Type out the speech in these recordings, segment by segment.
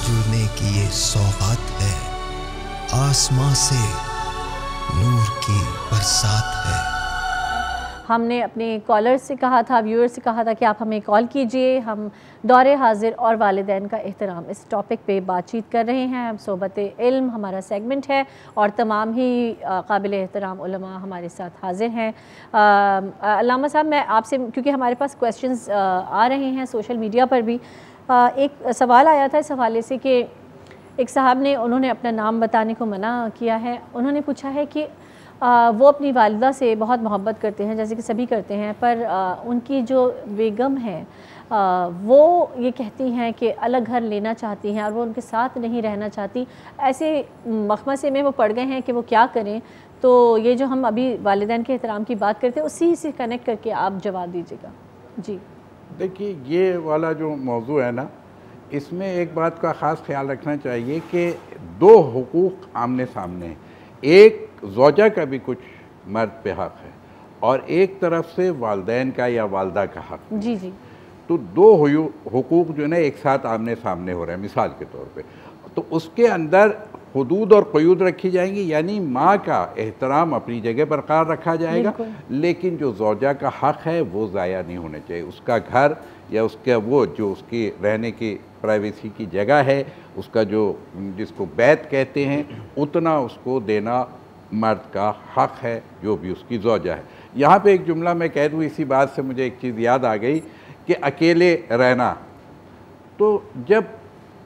جڑنے کی یہ سوغات ہے، آسماں سے نور کی برسات ہے۔ ہم نے اپنے کالر سے کہا تھا، ویور سے کہا تھا کہ آپ ہمیں کال کیجئے، ہم دور حاضر اور والدین کا احترام اس ٹاپک پہ بات چیت کر رہے ہیں۔ صحبت علم ہمارا سیگمنٹ ہے اور تمام ہی قابل احترام علماء ہمارے ساتھ حاضر ہیں۔ علامہ صاحب، میں آپ سے، کیونکہ ہمارے پاس کویسچنز آ رہے ہیں سوشل میڈیا پر بھی، ایک سوال آیا تھا اس حوالے سے کہ ایک صاحب نے، انہوں نے اپنا نام بتانے کو منع کیا ہے، انہوں نے پوچھا ہے کہ وہ اپنی والدہ سے بہت محبت کرتے ہیں جیسے کہ سبھی کرتے ہیں، پر ان کی جو بیگم ہے وہ یہ کہتی ہیں کہ الگ گھر لینا چاہتی ہیں اور وہ ان کے ساتھ نہیں رہنا چاہتی۔ ایسے مخمصے میں وہ پڑ گئے ہیں کہ وہ کیا کریں۔ تو یہ جو ہم ابھی والدین کے احترام کی بات کرتے ہیں، اسی سے کنیکٹ کر کے آپ جواب دیجیے گا۔ جی دیکھیے، یہ والا جو موضوع ہے نا، اس میں ایک بات کا خاص خیال رکھنا چاہیے کہ دو حقوق آمنے سامنے ہیں۔ ایک زوجہ کا بھی کچھ مرد پہ حق ہے اور ایک طرف سے والدین کا یا والدہ کا حق۔ جی جی، تو دو حقوق جو ہے نا ایک ساتھ آمنے سامنے ہو رہے ہیں مثال کے طور پہ، تو اس کے اندر حدود اور قیود رکھی جائیں گی، یعنی ماں کا احترام اپنی جگہ برقرار رکھا جائے گا، لیکن جو زوجہ کا حق ہے وہ ضائع نہیں ہونا چاہیے۔ اس کا گھر یا اس کا وہ جو اس کی رہنے کی پرائیویسی کی جگہ ہے، اس کا جو جس کو بیت کہتے ہیں، اتنا اس کو دینا مرد کا حق ہے جو بھی اس کی زوجہ ہے۔ یہاں پہ ایک جملہ میں کہہ دوں، اسی بات سے مجھے ایک چیز یاد آ گئی کہ اکیلے رہنا، تو جب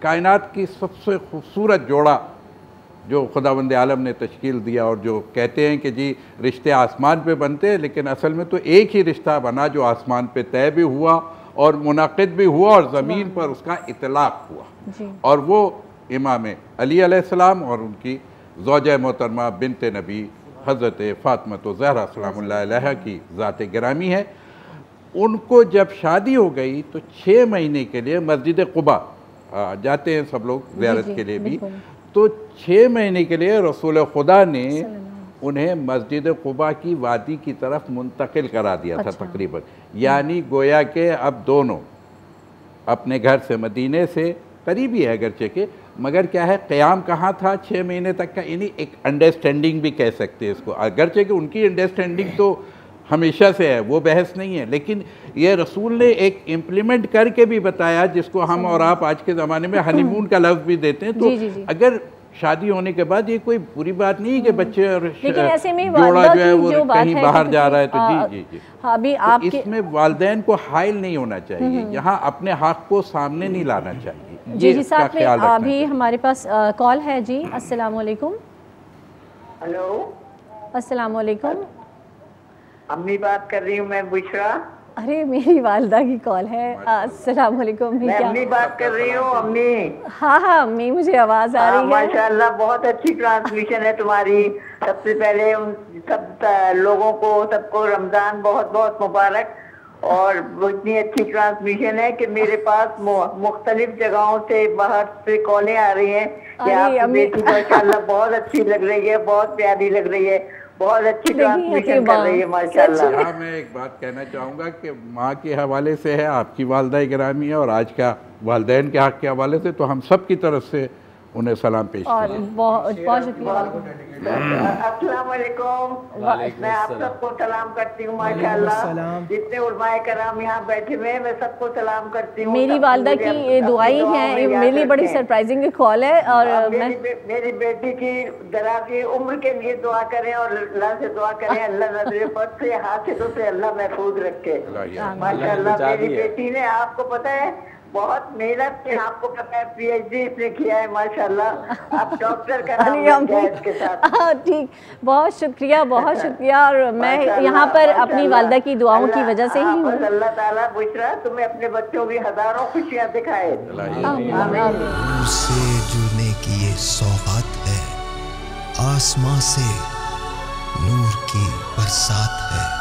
کائنات کی سب سے خوبصورت جوڑا جو خداوند عالم نے تشکیل دیا، اور جو کہتے ہیں کہ جی رشتے آسمان پہ بنتے ہیں، لیکن اصل میں تو ایک ہی رشتہ بنا جو آسمان پہ طے بھی ہوا اور منعقد بھی ہوا اور زمین پر اس کا اطلاق ہوا، اور وہ امام علی علیہ السلام اور ان کی زوجہ محترمہ بنت نبی حضرت فاطمہ زہرا سلام اللہ علیہا کی ذات گرامی ہے۔ ان کو جب شادی ہو گئی تو 6 مہینے کے لیے مسجد قباء جاتے ہیں سب لوگ زیارت کے لیے بھی، تو 6 مہینے کے لیے رسول خدا نے انہیں مسجد قباء کی وادی کی طرف منتقل کرا دیا تھا تقریباً، یعنی گویا کہ اب دونوں اپنے گھر سے، مدینے سے قریبی ہے اگرچہ کہ، مگر کیا ہے قیام کہاں تھا 6 مہینے تک کا، یعنی ایک انڈرسٹینڈنگ بھی کہہ سکتے ہیں اس کو، اگرچہ کہ ان کی انڈرسٹینڈنگ تو ہمیشہ سے ہے، وہ بحث نہیں ہے، لیکن یہ رسول نے ایک امپلیمنٹ کر کے بھی بتایا، جس کو ہم اور آپ آج کے زمانے میں ہنی مون کا لفظ بھی دیتے ہیں۔ تو اگر شادی ہونے کے بعد یہ کوئی بری بات نہیں کہ بچے اور جوڑا جو ہے وہ کہیں باہر جا رہا ہے، تو جی جی جی، اس میں والدین کو حائل نہیں ہونا چاہیے، یہاں اپنے حق کو سامنے نہیں لانا چاہیے۔ جی جی، ساتھ میں ابھی ہمارے پاس کال ہے۔ جی السلام علیکم۔ ہلو، السلام علیکم۔ امی بات کر رہی ہوں میں، بشرا۔ ارے میری والدہ کی کال ہے۔ السلام علیکم۔ میں امی بات کر رہی ہوں، امی۔ ہاں ہاں امی، مجھے آواز آ رہی ہے۔ ماشاءاللہ بہت اچھی ٹرانسمیشن ہے تمہاری۔ سب سے پہلے ان سب لوگوں کو، سب کو رمضان بہت بہت مبارک، اور اتنی اچھی ٹرانسمیشن ہے کہ میرے پاس مختلف جگہوں سے باہر سے کالیں آ رہی ہیں کہ آپ کی بیٹی ماشاءاللہ بہت اچھی لگ رہی ہے، بہت پیاری لگ رہی ہے، بہت اچھی ٹرانسمیشن کر رہی ہے ماشاءاللہ۔ ہاں، میں ایک بات کہنا چاہوں گا کہ ماں کے حوالے سے ہے، آپ کی والدہ گرامی ہے، اور آج کا والدین کے حق کے حوالے سے تو ہم سب کی طرف سے انہیں سلام پیش اور کریں۔ بہت شکریہ۔ السلام علیکم، میں آپ سب کو سلام کرتی ہوں ماشاءاللہ، جتنے علماء کرام یہاں بیٹھے ہوئے ہیں میں سب کو سلام کرتی ہوں۔ میری والدہ کی دعائیں ہیں، میرے لیے بڑی سرپرائزنگ کال ہے، اور میری بیٹی کی دراز عمر کے لیے دعا کریں اور اللہ سے دعا کریں اللہ نظر بد سے، حاسدوں سے اللہ محفوظ رکھے ماشاءاللہ۔ میری بیٹی نے، آپ کو پتہ ہے، بہت محنت سے، آپ کو پتہ ہے پی ایچ ڈی اس نے کیا ہے ماشاءاللہ، آپ ڈاکٹر کا نام لگ جائے اس کے ساتھ۔ ٹھیک، بہت شکریہ، بہت شکریہ، اور میں یہاں پر اپنی والدہ کی دعاؤں کی وجہ سے ہی ہوں۔ اللہ تعالیٰ بشرا تمہیں اپنے بچوں کی ہزاروں خوشیاں دکھائے۔ نور سے جڑنے کی یہ سوغات ہے، آسماں سے نور کی برسات ہے۔